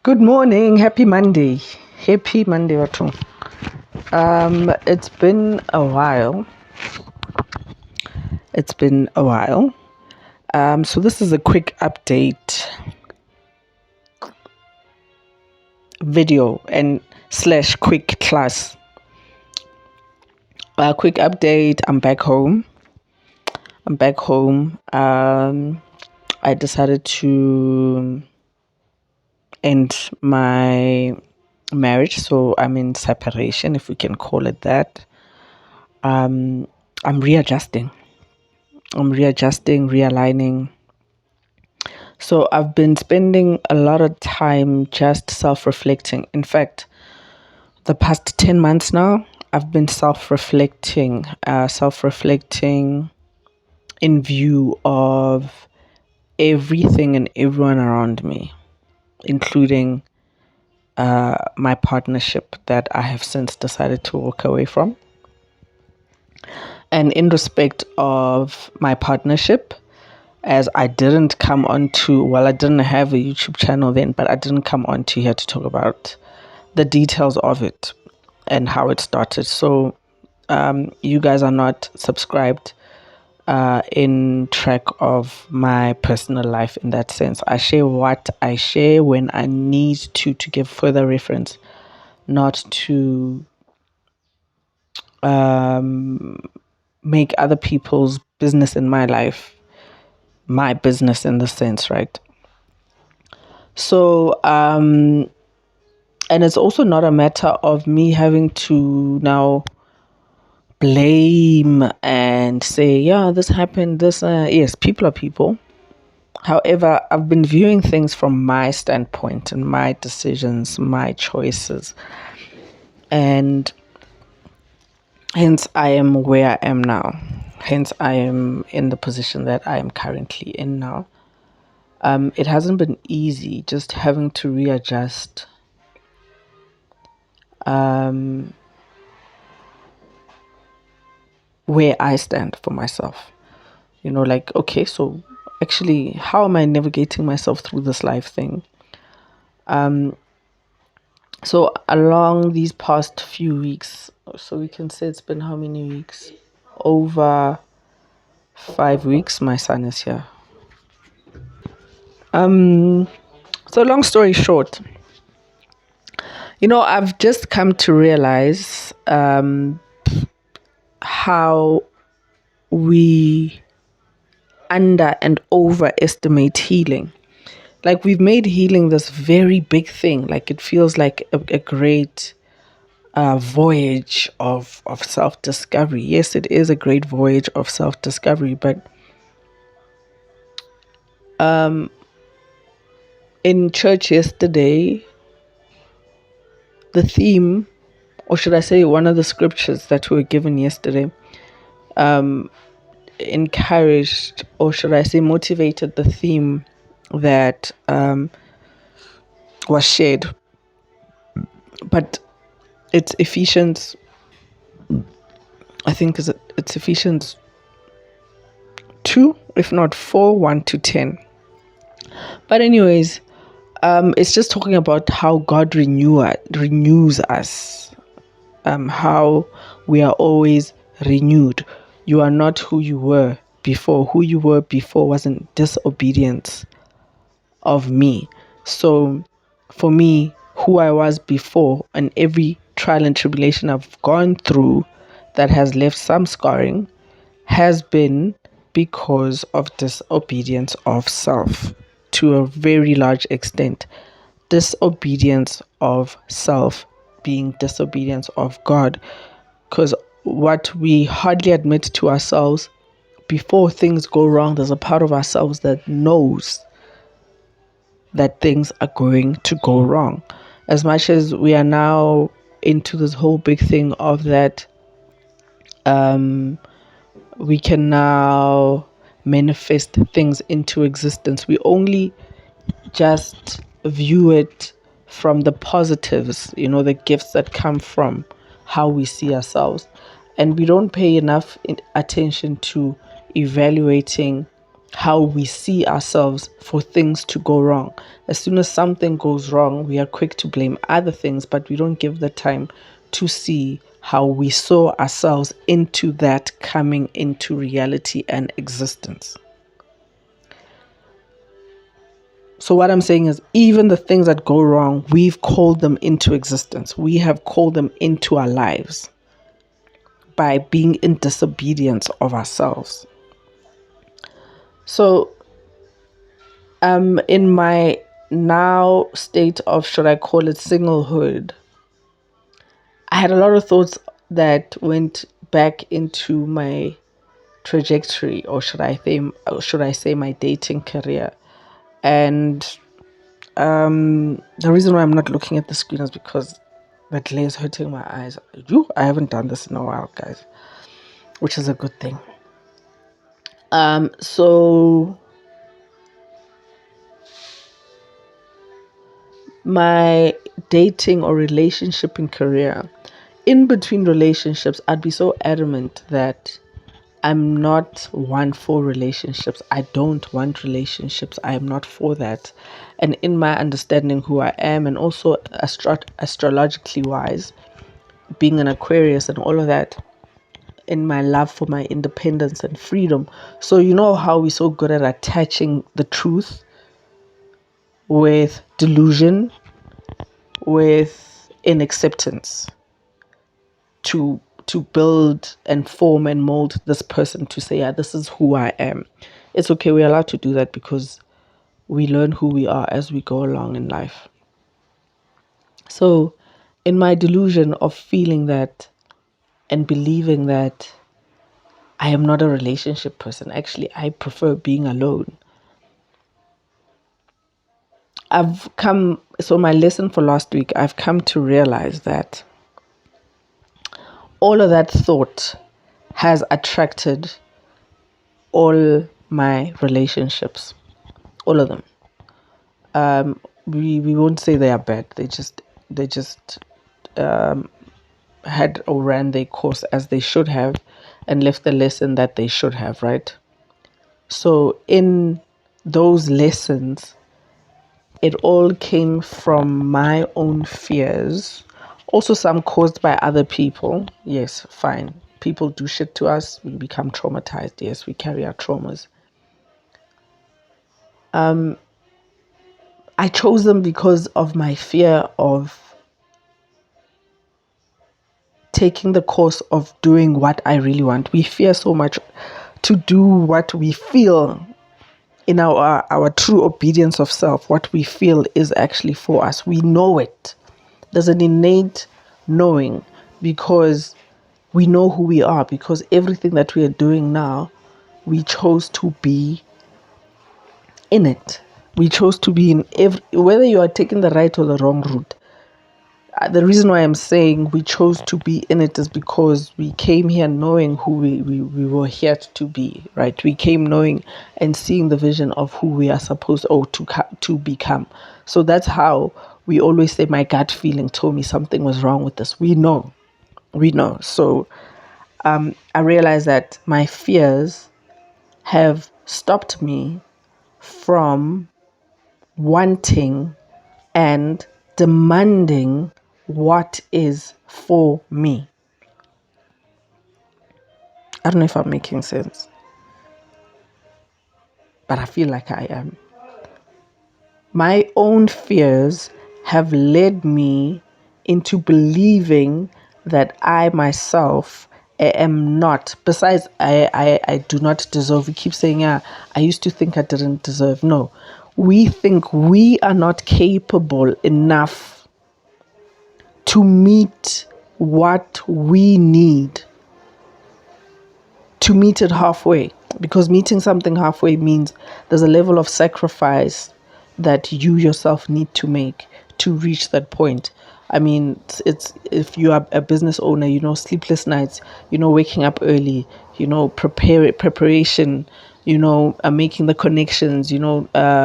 Good morning, happy Monday. Happy Monday, Watu. It's been a while. So this is a quick update video and slash quick class. Quick update, I'm back home. I decided to end my marriage, so I'm in separation, if we can call it that. I'm readjusting, realigning. So I've been spending a lot of time just self-reflecting. In fact, the past 10 months now, I've been self-reflecting in view of everything and everyone around me, including my partnership that I have since decided to walk away from. And in respect of my partnership, as I didn't have a YouTube channel then, but I didn't come onto here to talk about the details of it and how it started. So you guys are not subscribed in track of my personal life in that sense. I share what I share when I need to give further reference, not to make other people's business in my life my business in the sense, right? So and it's also not a matter of me having to now blame and say, yeah, this happened, yes, people are people. However, I've been viewing things from my standpoint and my decisions, my choices, and hence I am where I am now. Hence I am in the position that I am currently in now. It hasn't been easy, just having to readjust where I stand for myself. Okay, so actually, how am I navigating myself through this life thing? So along these past few weeks, so we can say it's been how many weeks? Over 5 weeks, my son is here. So long story short, I've just come to realize how we under and overestimate healing. Like, we've made healing this very big thing. Like, it feels like a great voyage of self-discovery. Yes, it is a great voyage of self-discovery, but in church yesterday, the theme, or should I say one of the scriptures that were given yesterday, encouraged, or should I say motivated, the theme that was shared. But it's Ephesians, I think it's Ephesians 2, if not 4, 1 to 10. But anyways, it's just talking about how God renews us, how we are always renewed. You are not who you were before. Who you were before wasn't disobedience of me. So for me, who I was before and every trial and tribulation I've gone through that has left some scarring has been because of disobedience of self, to a very large extent. Disobedience of self being disobedience of God. Because what we hardly admit to ourselves, before things go wrong, there's a part of ourselves that knows that things are going to go wrong. As much as we are now into this whole big thing of that, we can now manifest things into existence. We only just view it from the positives, the gifts that come from how we see ourselves. And we don't pay enough attention to evaluating how we see ourselves for things to go wrong. As soon as something goes wrong, we are quick to blame other things, but we don't give the time to see how we saw ourselves into that coming into reality and existence. So what I'm saying is, even the things that go wrong, we've called them into existence. We have called them into our lives by being in disobedience of ourselves. So in my now state of, should I call it, singlehood, I had a lot of thoughts that went back into my trajectory, or should I say my dating career. And the reason why I'm not looking at the screen is because the glare is hurting my eyes. I haven't done this in a while, guys, which is a good thing. So my dating or relationship in career, in between relationships, I'd be so adamant that I'm not one for relationships. I don't want relationships. I am not for that. And in my understanding who I am, and also astrologically wise, being an Aquarius and all of that, in my love for my independence and freedom. So you know how we're so good at attaching the truth with delusion, with inacceptance, to build and form and mold this person to say, yeah, this is who I am. It's okay, we're allowed to do that because we learn who we are as we go along in life. So in my delusion of feeling that and believing that I am not a relationship person, actually I prefer being alone. So my lesson for last week, I've come to realize that all of that thought has attracted all my relationships, all of them. We won't say they are bad. They just had or ran their course as they should have, and left the lesson that they should have, right? So in those lessons, it all came from my own fears. Also, some caused by other people. Yes, fine. People do shit to us. We become traumatized. Yes, we carry our traumas. I chose them because of my fear of taking the course of doing what I really want. We fear so much to do what we feel in our true obedience of self. What we feel is actually for us. We know it. There's an innate knowing because we know who we are, because everything that we are doing now, we chose to be in it. We chose to be in whether you are taking the right or the wrong route. The reason why I'm saying we chose to be in it is because we came here knowing who we were here to be, right? We came knowing and seeing the vision of who we are supposed to become. So that's how we always say, my gut feeling told me something was wrong with this. We know. So I realized that my fears have stopped me from wanting and demanding what is for me. I don't know if I'm making sense, but I feel like I am. My own fears have led me into believing that I myself am not. Besides, I do not deserve. We keep saying, yeah, I used to think I didn't deserve. No, we think we are not capable enough to meet what we need, to meet it halfway, because meeting something halfway means there's a level of sacrifice that you yourself need to make to reach that point. I mean, it's if you are a business owner, sleepless nights, waking up early, preparation, making the connections,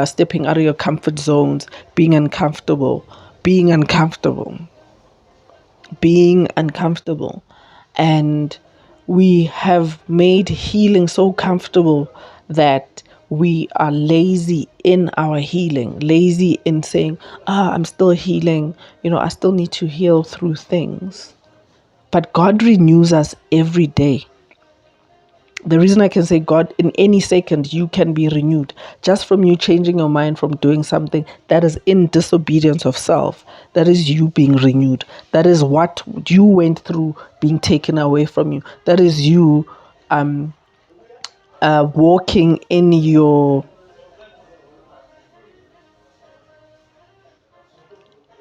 stepping out of your comfort zones, being uncomfortable, being uncomfortable being uncomfortable. And we have made healing so comfortable that we are lazy in our healing, lazy in saying, I'm still healing, I still need to heal through things. But God renews us every day. The reason I can say God, in any second, you can be renewed just from you changing your mind from doing something that is in disobedience of self. That is you being renewed. That is what you went through being taken away from you. That is you walking in your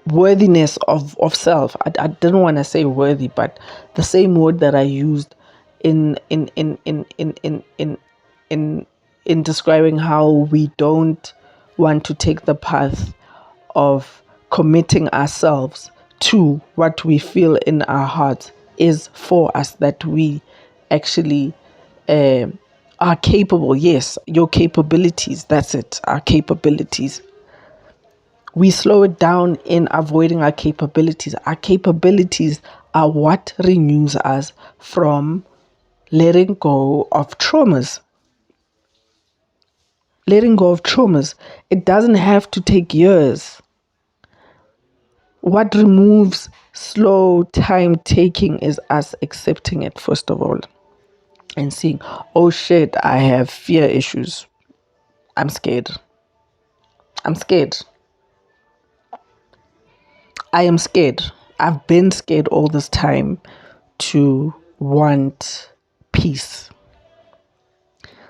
worthiness of self. I didn't want to say worthy, but the same word that I used in describing how we don't want to take the path of committing ourselves to what we feel in our hearts is for us, that we actually are capable. Yes, your capabilities, that's it, our capabilities. We slow it down in avoiding our capabilities. Our capabilities are what renews us from letting go of traumas. Letting go of traumas. It doesn't have to take years. What removes slow time taking is us accepting it, first of all, and seeing, oh shit, I have fear issues. I'm scared. I'm scared. I am scared. I've been scared all this time to want peace.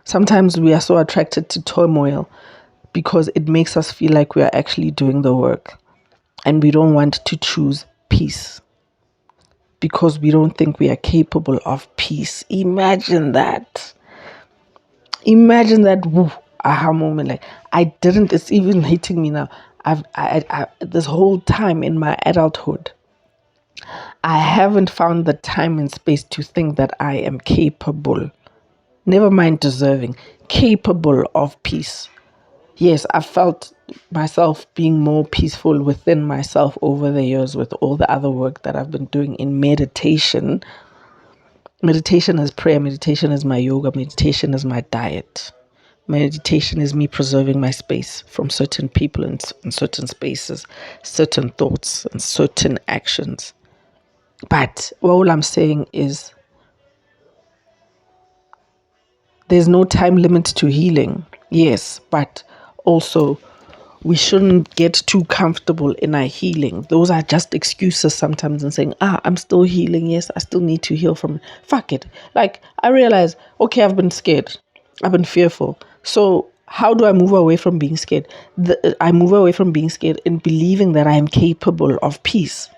Sometimes we are so attracted to turmoil because it makes us feel like we are actually doing the work, and we don't want to choose peace because we don't think we are capable of peace. Imagine that. Imagine that aha moment. Like, I didn't, it's even hitting me now. This whole time in my adulthood, I haven't found the time and space to think that I am capable, never mind deserving, capable of peace. Yes, I felt myself being more peaceful within myself over the years with all the other work that I've been doing in meditation. Meditation is prayer, meditation is my yoga, meditation is my diet. Meditation is me preserving my space from certain people in certain spaces, certain thoughts, and certain actions. But all I'm saying is there's no time limit to healing. Yes, but also we shouldn't get too comfortable in our healing. Those are just excuses sometimes, and saying, I'm still healing. Yes, I still need to heal from. Fuck it. Like, I realize, okay, I've been scared. I've been fearful. So how do I move away from being scared? I move away from being scared in believing that I am capable of peace.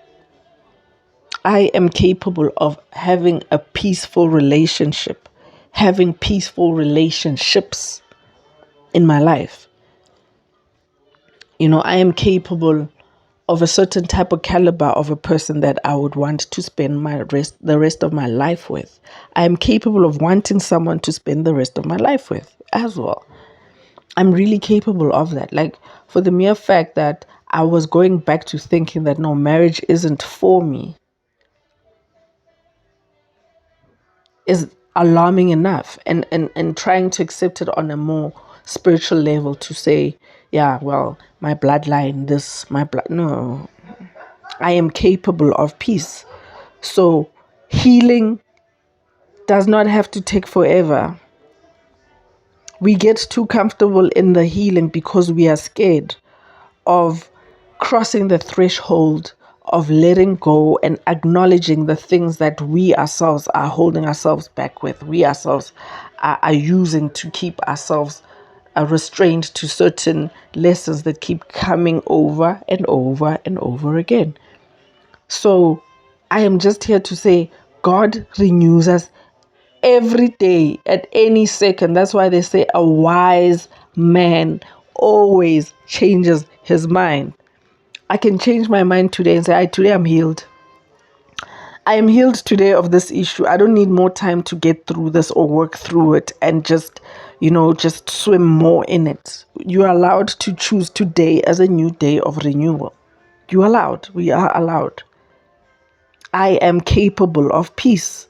I am capable of having a peaceful relationship, having peaceful relationships in my life. I am capable of a certain type of caliber of a person that I would want to spend the rest of my life with. I am capable of wanting someone to spend the rest of my life with as well. I'm really capable of that. Like, for the mere fact that I was going back to thinking that no, marriage isn't for me is alarming enough, and trying to accept it on a more spiritual level to say, yeah, well, my bloodline, no, I am capable of peace. So healing does not have to take forever. We get too comfortable in the healing because we are scared of crossing the threshold of letting go and acknowledging the things that we ourselves are holding ourselves back with. We ourselves are using to keep ourselves restrained to certain lessons that keep coming over and over and over again. So I am just here to say God renews us every day, at any second. That's why they say a wise man always changes his mind. I can change my mind today and say, today I'm healed. I am healed today of this issue. I don't need more time to get through this or work through it and just swim more in it. You are allowed to choose today as a new day of renewal. You are allowed. We are allowed. I am capable of peace.